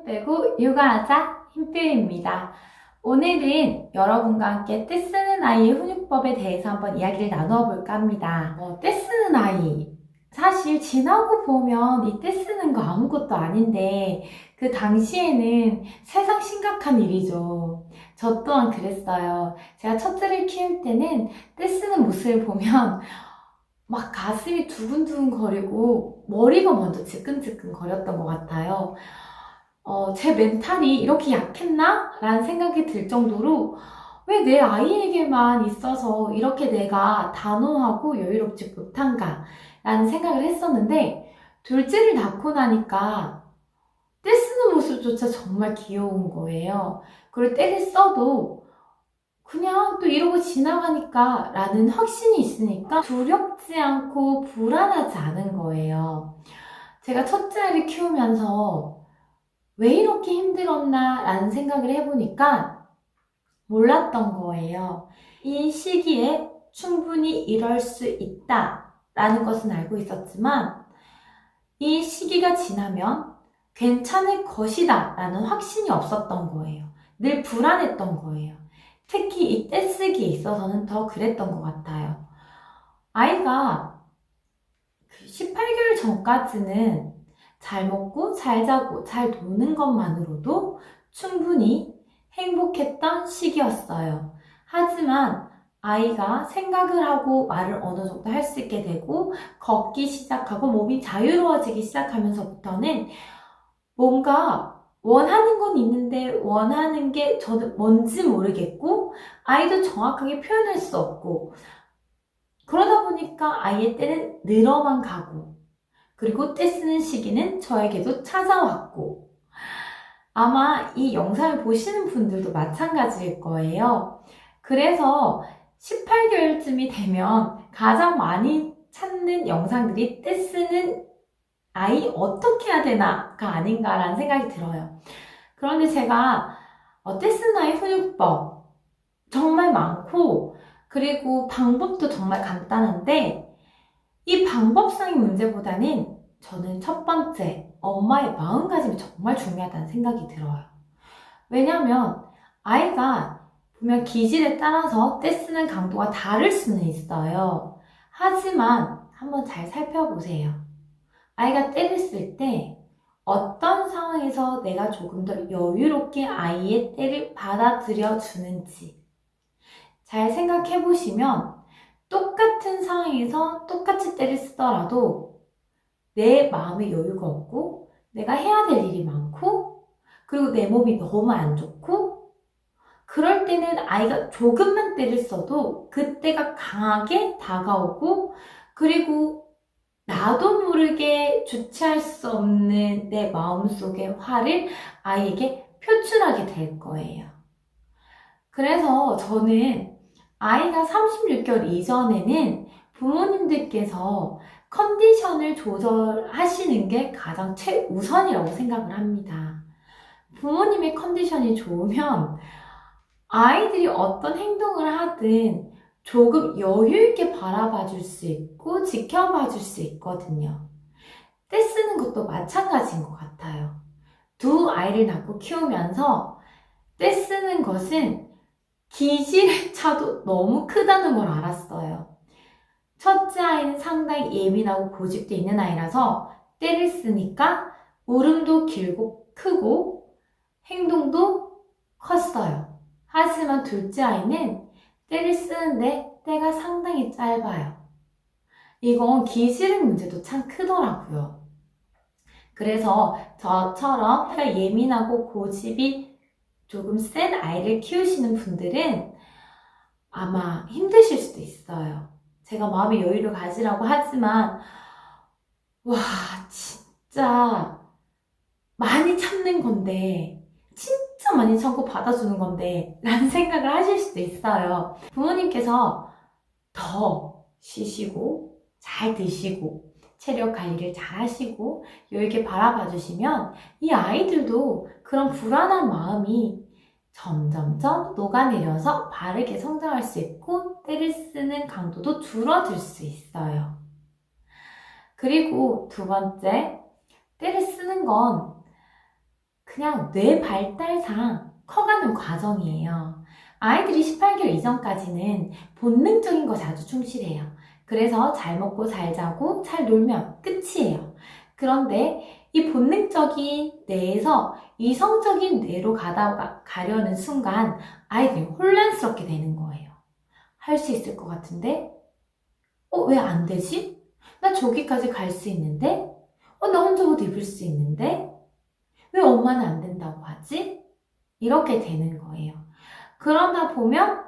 빼고 육아하자 힘빼입니다. 오늘은 여러분과 함께 떼쓰는 아이의 훈육법에 대해서 한번 이야기를 나누어 볼까 합니다. 떼쓰는 아이, 사실 지나고 보면 이 떼쓰는 거 아무것도 아닌데 그 당시에는 세상 심각한 일이죠. 저 또한 그랬어요. 제가 첫째를 키울 때는 떼쓰는 모습을 보면 막 가슴이 두근두근 거리고 머리가 먼저 지끈지끈 거렸던 것 같아요. 제 멘탈이 이렇게 약했나? 라는 생각이 들 정도로 왜 내 아이에게만 있어서 이렇게 내가 단호하고 여유롭지 못한가? 라는 생각을 했었는데 둘째를 낳고 나니까 떼쓰는 모습조차 정말 귀여운 거예요. 그리고 떼를 써도 그냥 또 이러고 지나가니까 라는 확신이 있으니까 두렵지 않고 불안하지 않은 거예요. 제가 첫째 아이를 키우면서 왜 이렇게 힘들었나 라는 생각을 해보니까 몰랐던 거예요. 이 시기에 충분히 이럴 수 있다 라는 것은 알고 있었지만 이 시기가 지나면 괜찮을 것이다 라는 확신이 없었던 거예요. 늘 불안했던 거예요. 특히 이 떼쓰기에 있어서는 더 그랬던 것 같아요. 아이가 18개월 전까지는 잘 먹고 잘 자고 잘 노는 것만으로도 충분히 행복했던 시기였어요. 하지만 아이가 생각을 하고 말을 어느 정도 할 수 있게 되고 걷기 시작하고 몸이 자유로워지기 시작하면서부터는 뭔가 원하는 건 있는데 원하는 게 저는 뭔지 모르겠고 아이도 정확하게 표현할 수 없고 그러다 보니까 아이의 때는 늘어만 가고 그리고 떼쓰는 시기는 저에게도 찾아왔고 아마 이 영상을 보시는 분들도 마찬가지일 거예요. 그래서 18개월쯤이 되면 가장 많이 찾는 영상들이 떼쓰는 아이 어떻게 해야 되나가 아닌가라는 생각이 들어요. 그런데 제가 떼쓰는 아이 훈육법 정말 많고 그리고 방법도 정말 간단한데 이 방법상의 문제보다는 저는 첫 번째 엄마의 마음가짐이 정말 중요하다는 생각이 들어요. 왜냐하면 아이가 분명 기질에 따라서 떼쓰는 강도가 다를 수는 있어요. 하지만 한번 잘 살펴보세요. 아이가 때를 쓸 때 어떤 상황에서 내가 조금 더 여유롭게 아이의 때를 받아들여 주는지 잘 생각해 보시면 똑같은 상황에서 똑같이 때를 쓰더라도 내 마음에 여유가 없고 내가 해야 될 일이 많고 그리고 내 몸이 너무 안 좋고 그럴 때는 아이가 조금만 때를 써도 그때가 강하게 다가오고 그리고 나도 모르게 주체할 수 없는 내 마음속의 화를 아이에게 표출하게 될 거예요. 그래서 저는 아이가 36개월 이전에는 부모님들께서 컨디션을 조절하시는 게 가장 최우선이라고 생각을 합니다. 부모님의 컨디션이 좋으면 아이들이 어떤 행동을 하든 조금 여유 있게 바라봐 줄 수 있고 지켜봐 줄 수 있거든요. 떼쓰는 것도 마찬가지인 것 같아요. 두 아이를 낳고 키우면서 떼쓰는 것은 기질의 차도 너무 크다는 걸 알았어요. 첫째 아이는 상당히 예민하고 고집도 있는 아이라서 떼를 쓰니까 울음도 길고 크고 행동도 컸어요. 하지만 둘째 아이는 때를 쓰는데 때가 상당히 짧아요. 이건 기질의 문제도 참 크더라고요. 그래서 저처럼 때가 예민하고 고집이 조금 센 아이를 키우시는 분들은 아마 힘드실 수도 있어요. 제가 마음의 여유를 가지라고 하지만 와 진짜 많이 참는 건데 진짜 많이 참고 받아주는 건데 라는 생각을 하실 수도 있어요. 부모님께서 더 쉬시고 잘 드시고 체력 관리를 잘 하시고 여유있게 바라봐 주시면 이 아이들도 그런 불안한 마음이 점점점 녹아내려서 바르게 성장할 수 있고 때를 쓰는 강도도 줄어들 수 있어요. 그리고 두 번째, 때를 쓰는 건 그냥 뇌 발달상 커가는 과정이에요. 아이들이 18개월 이전까지는 본능적인 것에 아주 충실해요. 그래서 잘 먹고 잘 자고 잘 놀면 끝이에요. 그런데 이 본능적인 뇌에서 이성적인 뇌로 가려는 순간 아이들이 혼란스럽게 되는 거예요. 할 수 있을 것 같은데? 왜 안 되지? 나 저기까지 갈 수 있는데? 나 혼자 옷 입을 수 있는데? 왜 엄마는 안 된다고 하지? 이렇게 되는 거예요. 그러다 보면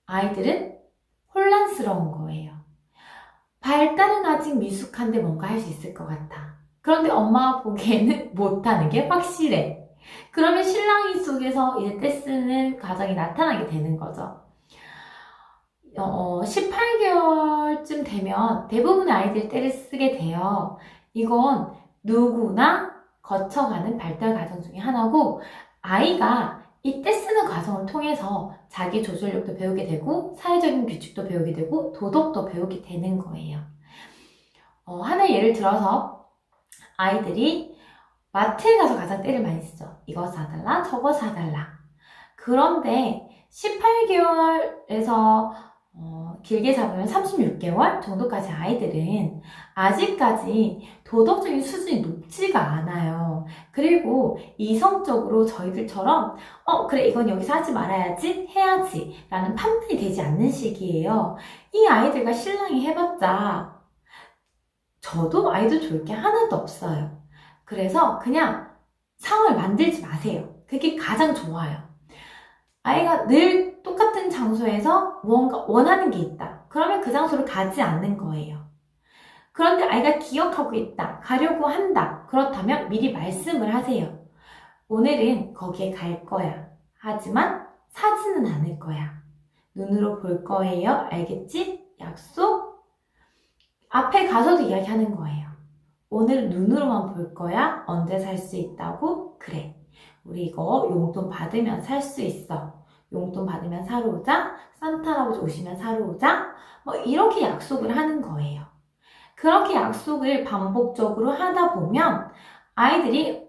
아이들은 혼란스러운 거예요. 발달은 아직 미숙한데 뭔가 할 수 있을 것 같아. 그런데 엄마가 보기에는 못하는 게 확실해. 그러면 실랑이 속에서 이제 떼쓰는 과정이 나타나게 되는 거죠. 18개월쯤 되면 대부분의 아이들이 떼를 쓰게 돼요. 이건 누구나 거쳐가는 발달 과정 중에 하나고, 아이가 이 떼 쓰는 과정을 통해서 자기 조절력도 배우게 되고 사회적인 규칙도 배우게 되고 도덕도 배우게 되는 거예요. 하나의 예를 들어서 아이들이 마트에 가서 가장 떼를 많이 쓰죠. 이거 사달라 저거 사달라. 그런데 18개월에서 길게 잡으면 36개월 정도까지 아이들은 아직까지 도덕적인 수준이 높지가 않아요. 그리고 이성적으로 저희들처럼 그래 이건 여기서 하지 말아야지 해야지 라는 판단이 되지 않는 시기예요. 이 아이들과 실랑이 해봤자 저도 아이들 좋을 게 하나도 없어요. 그래서 그냥 상황을 만들지 마세요. 그게 가장 좋아요. 아이가 늘 똑같은 장소에서 무언가 원하는 게 있다. 그러면 그 장소를 가지 않는 거예요. 그런데 아이가 기억하고 있다. 가려고 한다. 그렇다면 미리 말씀을 하세요. 오늘은 거기에 갈 거야. 하지만 사지는 않을 거야. 눈으로 볼 거예요. 알겠지? 약속? 앞에 가서도 이야기하는 거예요. 오늘 눈으로만 볼 거야. 언제 살 수 있다고? 그래. 우리 이거 용돈 받으면 살 수 있어. 용돈 받으면 사러 오자. 산타 할아버지 오시면 사러 오자. 이렇게 약속을 하는 거예요. 그렇게 약속을 반복적으로 하다 보면 아이들이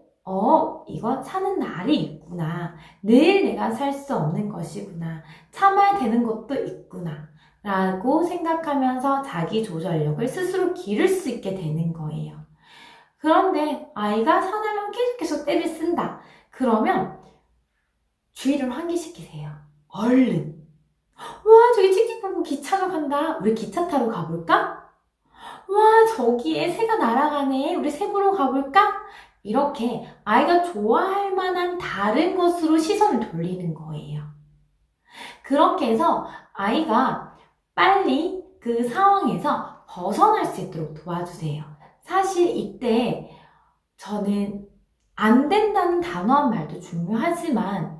이건 사는 날이 있구나. 늘 내가 살 수 없는 것이구나. 참아야 되는 것도 있구나. 라고 생각하면서 자기 조절력을 스스로 기를 수 있게 되는 거예요. 그런데 아이가 사달라면 계속해서 떼를 쓴다. 그러면 주의를 환기시키세요. 얼른. 와, 저기 칙칙폭폭 기차가 간다. 우리 기차 타러 가볼까? 와, 저기에 새가 날아가네. 우리 새 보러 가볼까? 이렇게 아이가 좋아할 만한 다른 것으로 시선을 돌리는 거예요. 그렇게 해서 아이가 빨리 그 상황에서 벗어날 수 있도록 도와주세요. 사실 이때 저는 안 된다는 단호한 말도 중요하지만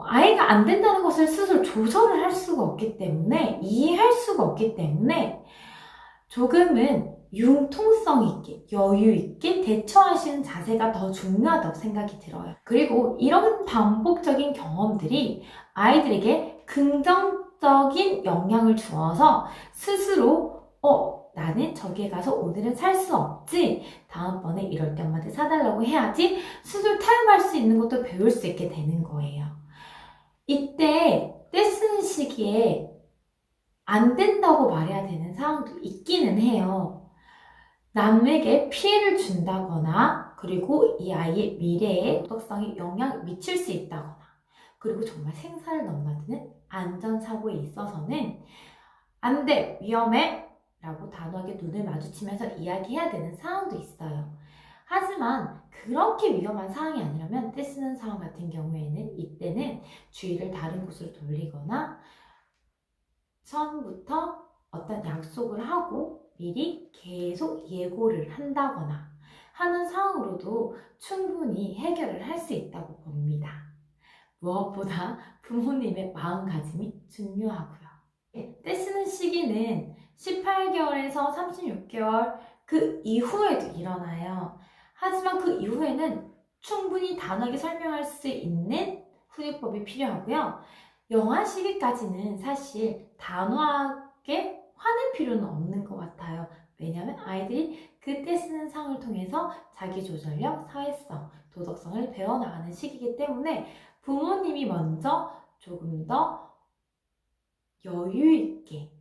아이가 안 된다는 것을 스스로 조절을 할 수가 없기 때문에, 이해할 수가 없기 때문에 조금은 융통성 있게, 여유 있게 대처하시는 자세가 더 중요하다고 생각이 들어요. 그리고 이런 반복적인 경험들이 아이들에게 긍정적인 영향을 주어서 스스로 나는 저기에 가서 오늘은 살 수 없지. 다음번에 이럴 때 엄마한테 사달라고 해야지. 스스로 타협할 수 있는 것도 배울 수 있게 되는 거예요. 이때 떼쓰는 시기에 안 된다고 말해야 되는 상황도 있기는 해요. 남에게 피해를 준다거나, 그리고 이 아이의 미래에 도덕성에 영향을 미칠 수 있다거나, 그리고 정말 생사를 넘나드는 안전사고에 있어서는 안 돼, 위험해 라고 단호하게 눈을 마주치면서 이야기해야 되는 상황도 있어요. 하지만 그렇게 위험한 상황이 아니라면 떼쓰는 상황 같은 경우에는 이때는 주의를 다른 곳으로 돌리거나 처음부터 어떤 약속을 하고 미리 계속 예고를 한다거나 하는 상황으로도 충분히 해결을 할 수 있다고 봅니다. 무엇보다 부모님의 마음가짐이 중요하고요. 떼쓰는 시기는 18개월에서 36개월 그 이후에도 일어나요. 하지만 그 이후에는 충분히 단호하게 설명할 수 있는 훈육법이 필요하고요. 영아 시기까지는 사실 단호하게 화낼 필요는 없는 것 같아요. 왜냐하면 아이들이 그때 쓰는 상을 통해서 자기조절력, 사회성, 도덕성을 배워나가는 시기이기 때문에 부모님이 먼저 조금 더 여유 있게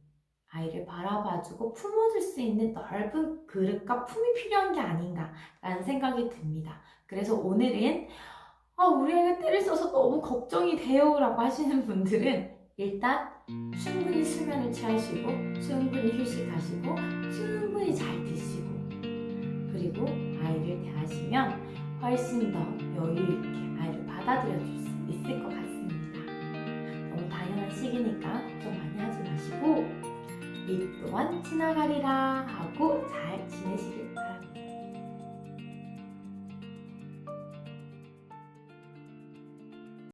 아이를 바라봐주고 품어줄 수 있는 넓은 그릇과 품이 필요한 게 아닌가라는 생각이 듭니다. 그래서 오늘은 우리 애가 때를 써서 너무 걱정이 돼요 라고 하시는 분들은 일단 충분히 수면을 취하시고 충분히 휴식하시고 충분히 잘 드시고 그리고 아이를 대하시면 훨씬 더 여유 있게 아이를 받아들여 줄 수 있을 것 같습니다. 너무 당연한 시기니까 걱정 많이 하지 마시고 이 또한 지나가리라 하고 잘 지내시길